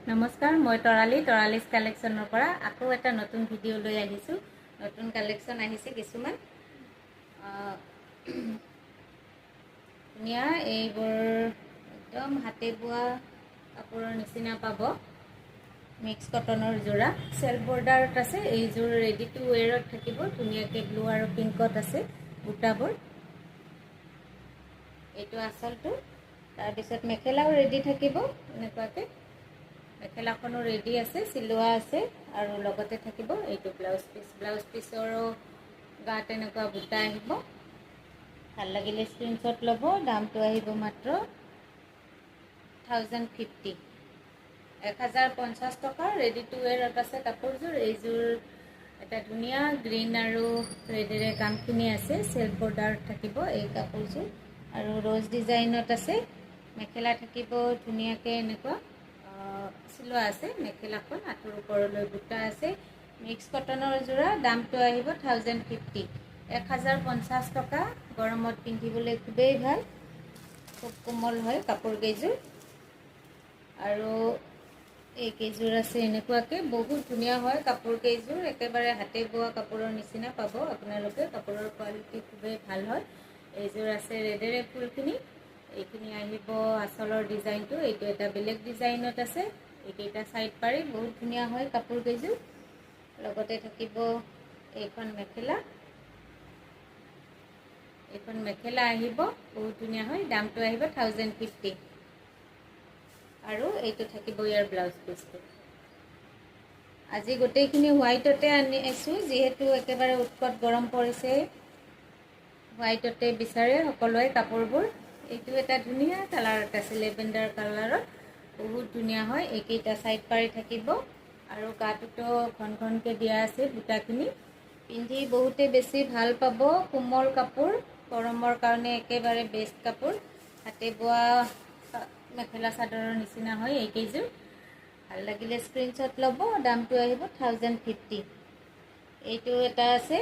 নমস্কাৰ, মই তৰালিছ কালেকশ্যনৰ পৰা আকৌ এটা নতুন ভিডিঅ' লৈ আহিছোঁ। নতুন কালেকশ্যন আহিছে কিছুমান ধুনীয়া। এইবোৰ একদম হাতে বোৱা কাপোৰৰ নিচিনা পাব। মিক্স কটনৰ যোৰা চেল্ফ বৰ্ডাৰত আছে। এইযোৰ ৰেডি টু ৱেৰত থাকিব। ধুনীয়াকৈ ব্লু আৰু পিংকত আছে বুটাবোৰ। এইটো আঁচলটো। তাৰপিছত মেখেলাও ৰেডি থাকিব এনেকুৱাকৈ। মেখেলাখনো ৰেডি আছে, চিলোৱা আছে আৰু লগতে থাকিব এইটো ব্লাউজ পিচ। ব্লাউজ পিচৰো গাত এনেকুৱা বুটা আহিব। ভাল লাগিলে স্ক্ৰীনশ্বট ল'ব। দামটো আহিব মাত্ৰ 1050, 1050 টকা। ৰেডি টু ৱেৰত আছে কাপোৰযোৰ। এইযোৰ এটা ধুনীয়া গ্ৰীণ আৰু ৰেডেৰে কামখিনি আছে। চেল্ফ বৰ্ডাৰত থাকিব এই কাপোৰযোৰ আৰু ৰ'জ ডিজাইনত আছে। মেখেলা থাকিব ধুনীয়াকৈ এনেকুৱা চিলোৱা আছে। মেখেলাখন আঁঠুৰ ওপৰলৈ বুটা আছে। মিক্স কটনৰ যোৰা। দামটো আহিব 1050, 1050 টকা। গৰমত পিন্ধিবলৈ খুবেই ভাল, খুব কোমল হয় কাপোৰ কেইযোৰ। আৰু এইকেইযোৰ আছে এনেকুৱাকৈ। বহুত ধুনীয়া হয় কাপোৰ কেইযোৰ। একেবাৰে হাতে বোৱা কাপোৰৰ নিচিনা পাব আপোনালোকে। কাপোৰৰ কোৱালিটি খুবেই ভাল হয়। এইযোৰ আছে ৰেডেৰে ফুলখিনি। এইখিনি আহিব আঁচলৰ ডিজাইনটো। এইটো এটা বেলেগ ডিজাইনত আছে। এইকেইটা ছাইড পাৰি বহুত ধুনীয়া হয় কাপোৰ কেইযোৰ। লগতে থাকিব এইখন মেখেলা। এইখন মেখেলা আহিব, বহুত ধুনীয়া হয়। দামটো আহিব 1050 আৰু এইটো থাকিব ইয়াৰ ব্লাউজ পিচটো। আজি গোটেইখিনি হোৱাইটতে আনিছোঁ, যিহেতু একেবাৰে উৎকট গৰম পৰিছে। হোৱাইটতে বিচাৰে সকলোৱে কাপোৰবোৰ। এইটো এটা ধুনীয়া কালাৰত আছে, লেভেণ্ডাৰ কালাৰত। বহুত ধুনীয়া হয়। এইকেইটা ছাইড পাৰি থাকিব আৰু গাটোতো ঘন ঘনকৈ দিয়া আছে বুটাখিনি। পিন্ধি বহুতে বেছি ভাল পাব। কোমল কাপোৰ, গৰমৰ কাৰণে একেবাৰে বেষ্ট কাপোৰ। হাতে বোৱা মেখেলা চাদৰৰ নিচিনা হয় এইকেইযোৰ। ভাল লাগিলে স্ক্ৰীনশ্বট ল'ব। দামটো আহিব 1050। এইটো এটা আছে।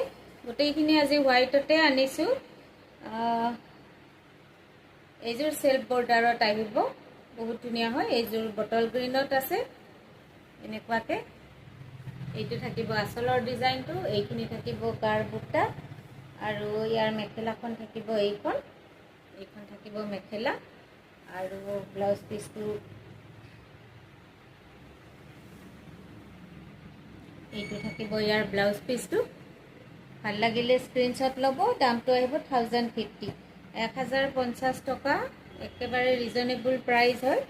গোটেইখিনি আজি হোৱাইটতে আনিছোঁ। এইযোৰ চেল্ফ বৰ্ডাৰত আহিব, বহুত ধুনীয়া হয়। এইযোৰ বটল গ্ৰীণত আছে এনেকুৱাকৈ। এইটো থাকিব আঁচলৰ ডিজাইনটো। এইখিনি থাকিব গাৰ বুটা আৰু ইয়াৰ মেখেলাখন থাকিব এইখন থাকিব মেখেলা আৰু ব্লাউজ পিচটো এইটো থাকিব ইয়াৰ ব্লাউজ পিচটো। ভাল লাগিলে স্ক্ৰীনশ্বট ল'ব। দামটো আহিব 1050, 1050 টকা। একেবাৰে ৰিজনেবল প্ৰাইচ হয়।